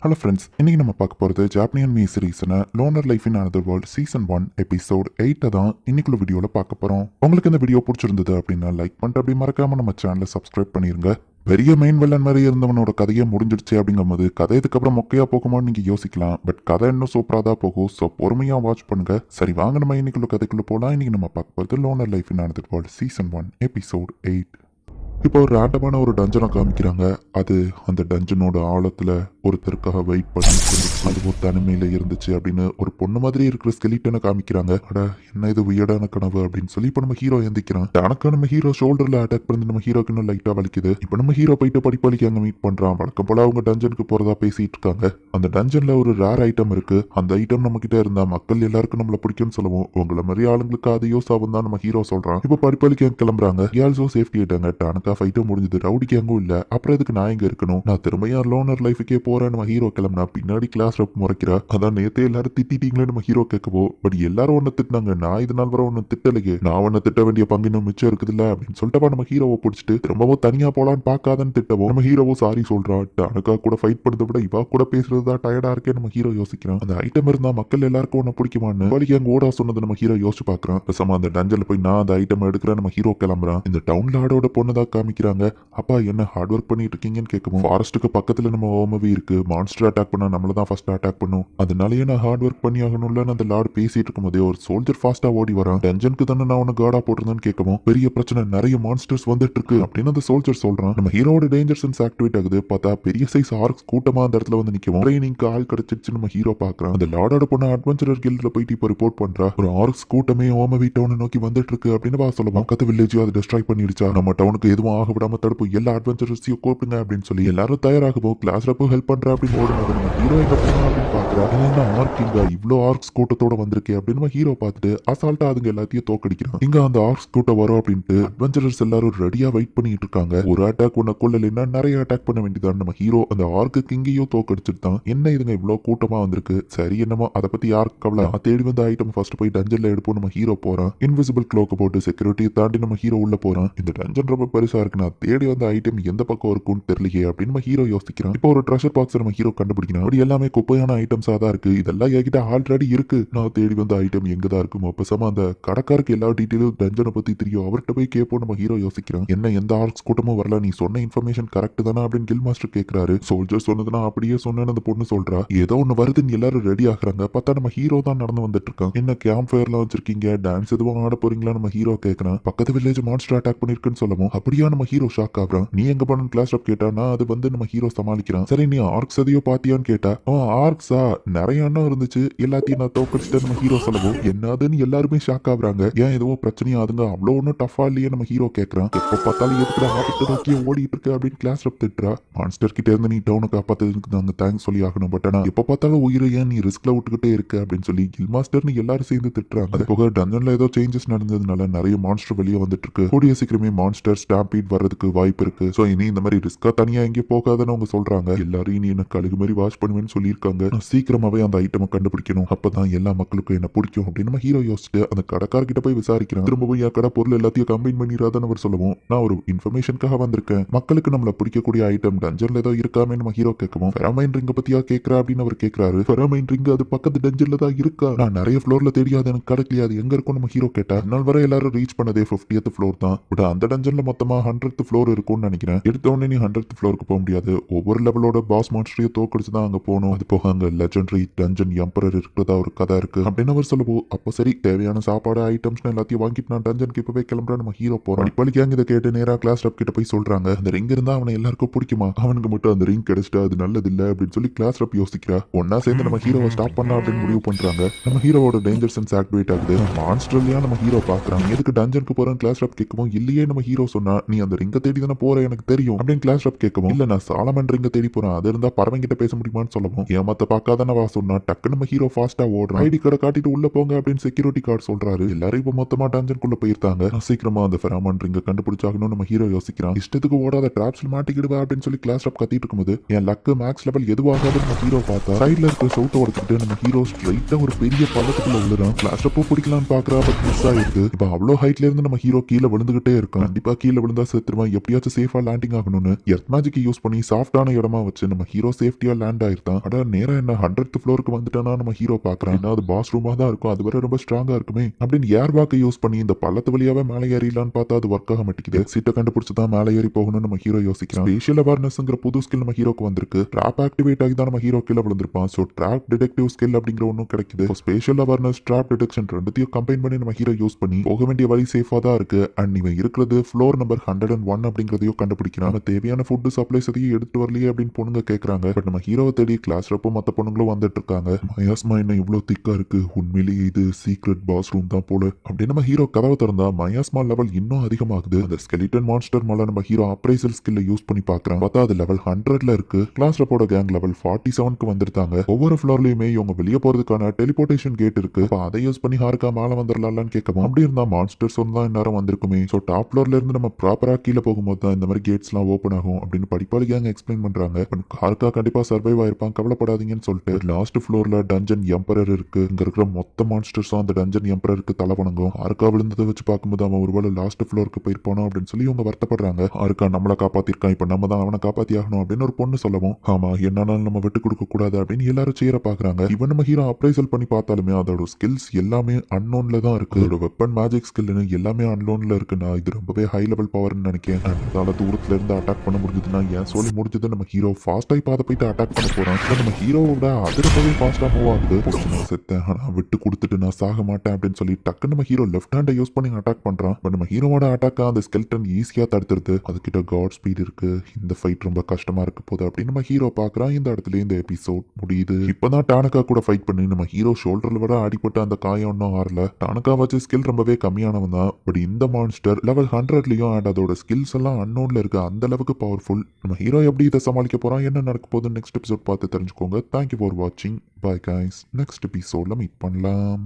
Hello friends, இன்னைக்கு நம்ம பார்க்க போகிறது ஜாப்பனியன் மீ சீரீஸ்னு Loner Life in Another World season 1 episode 8 தான் இன்னைக்குள்ள வீடியோவில் பார்க்க போகிறோம். உங்களுக்கு இந்த வீடியோ பிடிச்சிருந்தது அப்படின்னா லைக் பண்ணிட்டு அப்படி மறக்காம நம்ம சேனலை சப்ஸ்கிரைப் பண்ணிருங்க. பெரிய மெயின் வில்லன் மாதிரி இருந்தவனோட கதையே முடிஞ்சிடுச்சு அப்படிங்கும்போது கதை இதுக்கப்புறம் மொக்கையா போகுமான்னு நீங்க யோசிக்கலாம். பட் கதை இன்னும் சூப்பராக தான் போகும். ஸோ பொறுமையா வாட்ச் பண்ணுங்க. சரி, வாங்க நம்ம இன்னைக்குள்ள கதைக்குள்ள போகலாம். இன்னைக்கு நம்ம பார்க்க போகிறது loner Life in Another World season 1 episode 8. இப்போ ஒரு ரேண்டமான ஒரு டஞ்சனை காமிக்கிறாங்க. அது அந்த டஞ்சனோட ஆழத்துல ஒருத்தருக்காக வெயிட் பண்ணிட்டு இருந்துச்சு. அது ஒரு தனிமையில இருந்துச்சு அப்படின்னு ஒரு பொண்ணு மாதிரி இருக்கிற ஸ்கெலிட்டனை காமிக்கிறாங்க. அட, என்ன இது வியடான கனவு அப்படின்னு சொல்லி இப்போ நம்ம ஹீரோ எந்திக்கிறான். டனக்கா நம்ம ஹீரோ ஷோல்டர்ல அட்டாக் பண்ணி நம்ம ஹீரோக்கு இன்னும் லைட்டா வலிக்குது. இப்போ நம்ம ஹீரோ போயிட்டு படிப்பளிக்கு அங்க மீட் பண்றான். வழக்கம் போல அவங்க டஞ்சனுக்கு போறதா பேசிட்டு இருக்காங்க. அந்த டஞ்சன்ல ஒரு ரேர் ஐட்டம் இருக்கு. அந்த ஐட்டம் நம்ம கிட்ட இருந்தா மக்கள் எல்லாருக்கும் நம்மள பிடிக்கும்னு சொல்லுவோம். உங்களை மாதிரி ஆளுங்களுக்கு அது யூஸ் ஆகும் தான் நம்ம ஹீரோ சொல்றான். இப்போ படிப்பளிக்கு கிளம்புறாங்க. ஆல்சோ சேஃப்டி ஆயிட்டாங்க. டனக்கா ஃபைட்டும் முடிஞ்சது. ரவுடிக்கு அங்கும் இல்ல. அப்புறம் எதுக்கு நான் இங்க இருக்கணும்? நான் திரும்பியா லோனர் லைஃபுக்கே போறேன். நம்ம ஹீரோ கிளம்புனா பின்னாடி கிளாஸ் ரப் முறைக்கிறா. அதான் நேத்தே எல்லாரும் திட்டிட்டீங்களே நம்ம ஹீரோ கேட்கவோ. பட் எல்லாரும் ஒன்னு திட்டினாங்க. நான் இது நாள் வர ஒன்னு திட்டலையே. நான் ஒன்னு திட்ட வேண்டிய பங்கு இன்னும் மிச்சம் இருக்குதுல்ல அப்படின்னு சொல்லிட்டு நம்ம ஹீரோவை பிடிச்சிட்டு திரும்பவும் தனியா போலான்னு பார்க்காதன்னு திட்டவும் நம்ம ஹீரோவோ சாரி சொல்றான். டனக்கா கூட ஃபைட் பண்ணதை விட இவா கூட பேசுறதுதான் டயர்டா இருக்கே நம்ம ஹீரோ யோசிக்கிறான். அந்த ஐட்டம் இருந்தா மக்கள் எல்லாருக்கும் ஒன்னு பிடிக்குமான்னு வழிக்கு அங்க ஓடா சொன்னது நம்ம ஹீரோ யோசிச்சு பாக்குறான். பேசாம அந்த டஞ்சன்ல போய் நான் அந்த ஐட்டம் எடுக்கிறேன் நம்ம ஹீரோ கிளம்புறான். இந்த டவுன் லார்டோட பொண்ணுதான் காமிக்கிறாங்க. அப்பா என்ன ஹார்ட் ஒர்க் பண்ணிட்டு இருக்கீங்கன்னு கேட்கவும், ஃபாரஸ்ட்டுக்கு பக்கத்துல நம்ம ஓமவி இருக்கு. மான்ஸ்டர் அட்டாக் பண்ணா நம்மள தான் ஃபர்ஸ்ட் அட்டாக் பண்ணும். அதனாலயே நான் ஹார்ட் ஒர்க் பண்ணி ஆகணும்ல. அந்த லார்டு பேசிட்டு இருக்கும் போதே ஒரு சோல்ஜர் ஃபாஸ்டா ஓடி வரான். டஞ்சனுக்கு தானே நான் உனக்கு கார்டா போட்டிருந்தேன்னு கேட்கவும், பெரிய பிரச்சனை, நிறைய மான்ஸ்டர்ஸ் வந்துட்டு இருக்கு அப்படின்னு அந்த சோல்ஜர் சொல்றான். நம்ம ஹீரோட டேஞ்சர் சென்ஸ் ஆக்டிவேட் ஆகுது. பார்த்தா பெரிய சைஸ் ஆர்க்ஸ் கூட்டமா அந்த இடத்துல வந்து நிற்கும். ட்ரைனிங்க்கு ஆள் கிடைச்சிச்சு நம்ம ஹீரோ பாக்குறான். அந்த லார்டோட பொண்ணு அட்வென்ச்சரர் கில்ட்ல போயிட்டு இப்போ ரிப்போர்ட் பண்றா. ஒரு ஆர்க்ஸ் கூட்டமே ஓமவி டவுனை நோக்கி வந்துட்டு இருக்கு அப்படின்னு சொல்லுவோம். பக்கத்து வில்லேஜ் அதை டிஸ்ட்ராய் பண்ணிடுச்சா, நம்ம டவுனுக்கு எதுவும் ஆக விடாம தடுப்பு, எல்லா அட்வென்ச்சரர்ஸையும் கூப்பிடுங்க அப்படின்னு சொல்லி எல்லாரும் தயாராகவும் கிளாஸ் ரப்போ ஹெல்ப் பண்றா அப்படின்னு ஓடுனது நம்ம ஹீரோ எங்க போனா அப்படின்னு பாக்குறா. என்ன ஆர்க்கிங்கா இவ்வளோ ஆர்க்ஸ் கூட்டத்தோட வந்திருக்கே அப்படின்னு நம்ம ஹீரோ பார்த்துட்டு அசால்ட்டா அதுங்க எல்லாத்தையும் தோக்கடிக்கிறான். இங்க அந்த ஆர்க்ஸ் கூட்டம் வரும் அப்படின்ட்டு அட்வென்ச்சரர்ஸ் எல்லாரும் ரெடியா வெயிட் பண்ணிட்டு இருக்காங்க. ஒரு அட்டாக் ஒன்ன கொள்ளலைன்னா நிறைய அட்டாக் பண்ண வேண்டியதான். நம்ம ஹீரோ அந்த ஆர்க்கு கிங்கையும் தோக்கடிச்சிட்டு தான் என்ன இதுங்க இவ்வளவு கூட்டமா வந்திருக்கு, சரி என்னமோ அதை பத்தி யாருக்கு கவலை, தேடி வந்த ஐட்டம் ஃபர்ஸ்ட் போய் டஞ்சன்ல எடுப்போம் நம்ம ஹீரோ போறான். இன்விசிபிள் க்ளோக்க போட்டு செக்யூரிட்டியை தாண்டி நம்ம ஹீரோ உள்ள போறான். இந்த டஞ்சன் ரொம்ப பெருசா இருக்கு, நான் தேடி வந்த ஐட்டம் எந்த பக்கம் இருக்கும்னு தெரியலையே அப்படின்னு நம்ம ஹீரோ யோசிக்கிறான். இப்போ ஒரு ட்ரெஷர் பாக்ஸ் நம்ம ஹீரோ கண்டுபிடிக்கிறான். அப்படி எல்லாமே குப்பையான ஐட்டம்ஸா தான் இருக்கு. இதெல்லாம் என்கிட்ட ஆல்ரெடி இருக்கு. நான் தேடி வந்த ஐட்டம் எங்க தான் இருக்குமோ. பேசாம அந்த கடைக்காருக்கு எல்லா டீட்டெயிலும் டஞ்சனை பத்தி தெரியும், அவர்கிட்ட போய் கேட்போம் நம்ம ஹீரோ யோசிக்கிறான். என்ன எந்த ஆர்க்ஸ் கூட்டமும் வரல, நீ சொன்ன இன்ஃபர்மேஷன் கரெக்ட் தானே அப்படின்னு கில் மாஸ்டர் கேட்கிறாரு. சோல்ஜர் சொன்னதுன்னா அப்படியே சொன்னேன்னு அந்த பொண்ணு சொல்றா. ஏதோ ஒன்னு வருதுன்னு எல்லாரும் ரெடி ஆகுறாங்க. பார்த்தா நம்ம ஹீரோ தான் நடந்து வந்துட்டு இருக்கான். என்ன கேம்ப் ஃபயர்லாம் வச்சிருக்கீங்க, டான்ஸ் எதுவும் ஆட போறீங்களா நம்ம ஹீரோ கேட்கறான். பக்கத்து வில்லேஜ் மான்ஸ்டர் அட்டாக் பண்ணிருக்குன்னு சொல்லவும் அப்படியா நம்ம ஹீரோ ஷாக் ஆகுறான். நீ எங்க பண்ணு கிளாஸ் ரப் கேட்டானா அது வந்து நம்ம ஹீரோ சமாளிக்கிறான். சரி, நீ ஆர்க்ஸ் எதையோ பாத்தியான்னு கேட்டா, ஆர்க்ஸா நிறைய எண்ணம் இருந்துச்சு, எல்லாத்தையும் நான் தோக்கடிச்சிட்டேன் நம்ம ஹீரோ சொல்லவும் என்னதுன்னு எல்லாருமே ஷாக் ஆகுறாங்க. ஏன் எதுவோ பிரச்சனையா, அதுங்க அவ்வளோ ஒன்றும் டஃபா இல்லையே நம்ம ஹீரோ கேட்கறான். எப்போ பார்த்தாலும் எதுக்குடா ஆபத்தை நோக்கி ஓடிட்டு இருக்கு அப்படின்னு கிளாஸ் ரப் திட்டுறா. மான்ஸ்டர் கிட்ட இருந்து நீ டவுனை காப்பாத்ததுக்கு நாங்க தேங்க்ஸ் சொல்லி ஆகணும். பட் ஆனா எப்போ பார்த்தாலும் உயிரை ஏன் நீ ரிஸ்க்ல விட்டுக்கிட்டே இருக்கு அப்படின்னு சொல்லி கில் மாஸ்டர்னு எல்லாரும் சேர்ந்து திட்டுறாங்க. அது போக டஞ்சன்ல ஏதோ சேஞ்சஸ் நடந்ததுனால நிறைய மான்ஸ்டர் வெளியே வந்துட்டு இருக்கு. கூடிய சீக்கிரமே மான்ஸ்டர் ஸ்டாம்பீட் வர்றதுக்கு வாய்ப்பு இருக்கு. சோ இனி இந்த மாதிரி ரிஸ்கா தனியா எங்கே போகாதுன்னு அவங்க சொல்றாங்க. எல்லாரும் இனி என்ன கழுகு மாதிரி வாட்ச் பண்ணுவேன்னு சொல்லியிருக்காங்க. நான் சீக்கிரமாவே அந்த ஐட்டமை கண்டுபிடிக்கணும், அப்பதான் எல்லா மக்களுக்கும் என்ன பிடிக்கும் அப்படின்னு நம்ம ஹீரோ யோசிச்சுட்டு அந்த கடைக்காரர்கிட்ட போய் விசாரிக்கிறேன். திரும்பவும் என் கடை பொருள் எல்லாத்தையும் கம்பைன் பண்ணிடாதான்னு அவர் சொல்லவும், நான் ஒரு இன்ஃபர்மேஷனுக்காக வந்திருக்கேன், மக்களுக்கு நம்மள பிடிக்கக்கூடிய ஐட்டம் டஞ்சன்ல ஏதோ இருக்காமே நம்ம ஹீரோ கேட்கவும், ஃபெரோமைன் ரிங்க பத்தியா கேட்கறா அப்படின்னு அவர் கேட்கிறாரு. ஃபெரோமைன் ரிங் அது பக்கத்து டஞ்சன்ல தான் இருக்கா, நான் நிறைய ஃப்ளோர்ல தெரியாது, எனக்கு கிடைக்கலையா, அது எங்க இருக்கும் நம்ம ஹீரோ கேட்டா. நாள் வரை எல்லாரும் ரீச் பண்ணதே 50th ஃப்ளோர் தான். பட் அந்த டஞ்சன்ல மொத்தமா 100th ஃப்ளோர் இருக்கும்னு நினைக்கிறேன். எடுத்த உடனே நீ 100th ஃப்ளோருக்கு போக முடியாது. ஒவ்வொரு லெவலோட பாஸ் மான்ஸ்டரையும் தோக்கடிச்சு தான் அங்க போகணும். அது போக அங்க லெஜெண்டரி டஞ்சன் எம்பரர் இருக்கிறதா ஒரு கதை இருக்கு அப்படின்னு அவர் சொல்லுவோம். அப்போ சரி, தேவையான சாப்பாடு ஐட்டம்ஸ் எல்லாத்தையும் வாங்கிட்டு நான் டஞ்சனுக்கு இப்பவே கிளம்புறேன் நம்ம ஹீரோ போறோம். இப்போதைக்கு இதை கேட்டு நேரா கிளாஸ் ரப் கிட்ட போய் சொல்றாங்க, அந்த ரிங் இருந்தா அவனை எல்லாருக்கும் பிடிக்குமா, அவனுக்கு மட்டும் அந்த ரிங் கிடைச்சிட்டா அது நல்லது இல்ல அப்படின்னு சொல்லி கிளாஸ் ரப் யோசிக்கிறா. ஒன்னா சேர்ந்து நம்ம ஹீரோவை ஸ்டாப் பண்ணா அப்படின்னு முடிவு பண்றாங்க. நம்ம ஹீரோவோட டேஞ்சர் சென்ஸ் ஆக்டிவேட் ஆகுது. மான்ஸ்டர்லயா நம்ம ஹீரோ பாக்குறாங்க. எதுக்கு டஞ்சனுக்கு போறேன் கிளாஸ் ரப் கேட்கவும், இல்லையே நம்ம ஹீரோ சொன்னா நீ அந்த ரிங்க தேடி தானே போற எனக்கு தெரியும் அப்படின்னு கிளாஸ் ரப் கேட்கவும், இல்ல நான் சாலமன் ரிங்க தேடி போறேன், அது இருந்தா பறவைங்கிட்ட பேச முடியுமான்னு சொல்லவும், ஏமாத்த பார்க்காதானே வா சொன்னா டக்கு நம்ம ஹீரோ ஃபாஸ்டா ஓடுறான். ஐடி கார்டை காட்டிட்டு உள்ள போங்க அப்படின்னு செக்யூரிட்டி கார்டு சொல்றாரு. எல்லாரும் இப்ப மொத்தமா டஞ்சனுக்குள்ள போயிருந்தாங்க. சீக்கிரமா அந்த ஃபெரோமோன் ரிங்க கண்டுபிடிச்சாகணும் நம்ம ஹீரோ யோசிக்கிறான். இஷ்டத்துக்கு ஓடாத டிராப்ஸ்ல மாட்டிக்கிடுவா அப்படின்னு சொல்லி கிளாஸ் ரப் கத்திட்டு இருக்கும்போது என் லக்கு மேக்ஸ் லெவல் எதுவாகாது நம்ம ஹீரோ பார்த்தா சைட்ல இருக்க சவுத்த உடச்சிட்டு நம்ம ஹீரோ ஸ்ட்ரைட்டா ஒரு பெரிய பள்ளத்துக்குள்ள விழுறான். கிளாஸ் ரப்போ பிடிக்கலாம்னு பாக்குறா, பட் மிஸ் ஆயிருக்கு. இப்ப அவ்வளோ ஹைட்ல இருந்து நம்ம ஹீரோ கீழே விழுந்துகிட்டே இருக்கான். கண்டிப்பா கீழே விழுந்தா விழுந்தா செத்துருவான், எப்படியாச்சும் சேஃபா லேண்டிங் ஆகணும்னு எர்த் மேஜிக் யூஸ் பண்ணி சாஃப்டான இடமா வச்சு நம்ம ஹீரோ சேஃப்டியா லேண்ட் ஆயிருந்தான். அட நேரா என்ன 100th ஃப்ளோருக்கு வந்துட்டானா நம்ம ஹீரோ பாக்குறான். அது பாஸ் ரூமா தான் இருக்கும், அது வரை ரொம்ப ஸ்ட்ராங்கா இருக்குமே அப்படின்னு ஏர் பேக்கை யூஸ் பண்ணி இந்த பள்ளத்து வழியாவே மேலே ஏறிடலான்னு பார்த்தா அது ஒர்க் ஆக மாட்டேங்குது. சீட்டை கண்டுபிடிச்சு தான் மேலே ஏறி போகணும்னு நம்ம ஹீரோ யோசிக்கிறான். ஸ்பேஷியல் அவேர்னஸ்ங்கிற புது ஸ்கில் நம்ம ஹீரோக்கு வந்திருக்கு. ட்ராப் ஆக்டிவேட் ஆகி தான் நம்ம ஹீரோ கீழே விழுந்திருப்பான். ஸோ ட்ராப் டிடெக்டிவ் ஸ்கில் அப்படிங்கிற ஒன்றும் கிடைக்குது. ஸ்பேஷியல் அவேர்னஸ் ட்ராப் டிடெக்ஷன் ரெண்டுத்தையும் கம்பைன் பண்ணி நம்ம ஹீரோ யூஸ் பண்ணி போக வேண்டிய வழி சேஃபா தான் இருக்கு. அண்ட் இவன் இருக்கிறது ஃப்ளோர் நம்பர் 101 அப்படிங்கிறதையும் கண்டுபிடிக்கிறான். நம்ம தேவையான ஃபுட்டு சப்ளைஸ் எதையும் எடுத்து வரலையே அப்படின்னு பொண்ணுங்க கேட்கறாங்க. பட் நம்ம ஹீரோவை தேடி கிளாஸ் ரப்போ மற்ற பொண்ணுங்களும் வந்துட்டு இருக்காங்க. மயாஸ்மா என்ன இவ்வளோ திக்கா இருக்கு, உண்மையிலேயே இது சீக்ரெட் பாஸ் ரூம் தான் போல அப்படின்னு நம்ம ஹீரோ கதவை திறந்தா மயாஸ்மா லெவல் இன்னும் அதிகமாகுது. அந்த ஸ்கெலிட்டன் மான்ஸ்டர் மேல நம்ம ஹீரோ அப்ரைசல் ஸ்கில்ல யூஸ் பண்ணி பாக்குறான். பார்த்தா அது லெவல் 100ல இருக்கு. கிளாஸ் ரப்போட கேங் லெவல் 47க்கு வந்திருக்காங்க. ஒவ்வொரு ஃப்ளோர்லயுமே இவங்க வெளியே போறதுக்கான டெலிபோர்டேஷன் கேட் இருக்கு. அதை யூஸ் பண்ணி ஹாருக்கா மேல வந்துடலாம்னு கேட்கவும் அப்படி இருந்தா மான்ஸ்டர்ஸ் தான் இந்நேரம் வந்திருக்குமே. ஸோ டாப் ஃப்ளோர்ல இருந்து நம்ம ப்ராப்பரா கீழே போகும்போது தான் இந்த மாதிரி கேட்ஸ் எல்லாம் ஓப்பன் ஆகும் அப்படின்னு படிப்பாளி கேங் எக்ஸ்பிளைன் பண்றாங்க. ஹாருக்கா கண்டிப்பா சர்வைவ் ஆயிருப்பான், கவலைப்படாதீங்கன்னு சொல்லிட்டு லாஸ்ட் ஃப்ளோர்ல டஞ்சன் எம்பரர் இருக்கு. இங்க இருக்கிற மொத்த மான்ஸ்டர்ஸும் அந்த டஞ்சன் எம்பரருக்கு தலை வணங்கும். ஹாருக்கா விழுந்ததை வச்சு பார்க்கும்போது அவன் ஒருவேளை லாஸ்ட் ஃப்ளோருக்கு போயிருப்பானோ அப்படின்னு சொல்லி இவங்க வருத்தப்படுறாங்க. ஹாருக்கா நம்மளை காப்பாத்திருக்கான், இப்ப நம்ம தான் அவனை காப்பாத்தி ஆகணும் அப்படின்னு ஒரு பொண்ணு சொல்லவும் ஆமா என்னாலும் நம்ம விட்டு கொடுக்க கூடாது அப்படின்னு எல்லாரும் செய்யற பாக்குறாங்க. இவன் நம்ம ஹீரோ அப்ரைசல் பண்ணி பார்த்தாலுமே அதோட ஸ்கில்ஸ் எல்லாமே அன்னோன்ல தான் இருக்கு. அதோட வெப்பன் மேஜிக் ஸ்கில்னு எல்லாமே அன்னோன்ல இருக்குன்னா இது ரொம்பவே ஹை லெவல் பவர்னு நினைக்கிறேன். அதனால தூரத்துல இருந்து அட்டாக் பண்ண முடிஞ்சதுன்னா ஏன் சொல்லி முடிஞ்சது நம்ம ஹீரோ ஃபாஸ்டா இப்ப அதை போயிட்டு அட்டாக் பண்ண போறான். நம்ம ஹீரோவோட அது ரொம்பவே ஃபாஸ்டா மூவ் ஆகுது. நான் செத்தேன், ஆனா விட்டு கொடுத்துட்டு நான் சாக மாட்டேன் அப்படின்னு சொல்லி டக்குன்னு நம்ம ஹீரோ லெஃப்ட் ஹேண்டை யூஸ் பண்ணி அட்டாக் பண்றான். பட் நம்ம ஹீரோவோட அட்டாக் அந்த ஸ்கெல்டன் ஈஸியா தடுத்துருது. அதுக்கிட்ட காட் ஸ்பீட் இருக்கு, இந்த ஃபைட் ரொம்ப கஷ்டமா இருக்க போகுது அப்படின்னு நம்ம ஹீரோ பாக்குறான். இந்த இடத்துல இந்த எபிசோட் முடியுது. இப்பதான் டானகா கூட ஃபைட் பண்ணி நம்ம ஹீரோ ஷோல்டர்ல வர அடிப்பட்ட அந்த காயம் ஒன்றும் ஆறல. டானகா வச்சு ஸ்கில் ரொம்பவே கம்மியானவன் தான். பட் இந்த மான்ஸ்டர் லெவல் 100லயும் அண்ட் அதோட ஸ்கில்ஸ் எல்லாம் அன்னோன்ல இருக்கு, அந்த அளவுக்கு பவர்ஃபுல். நம்ம ஹீரோ எப்படி இதை சமாளிக்க போறான், என்ன நடக்க போகுது நெக்ஸ்ட் எபிசோட் பார்த்து தெரிஞ்சுக்கோங்க. தேங்க்யூ ஃபார் வாட்சிங். பாய் கைஸ், நெக்ஸ்ட் எபிசோட்ல மீட் பண்ணலாம்.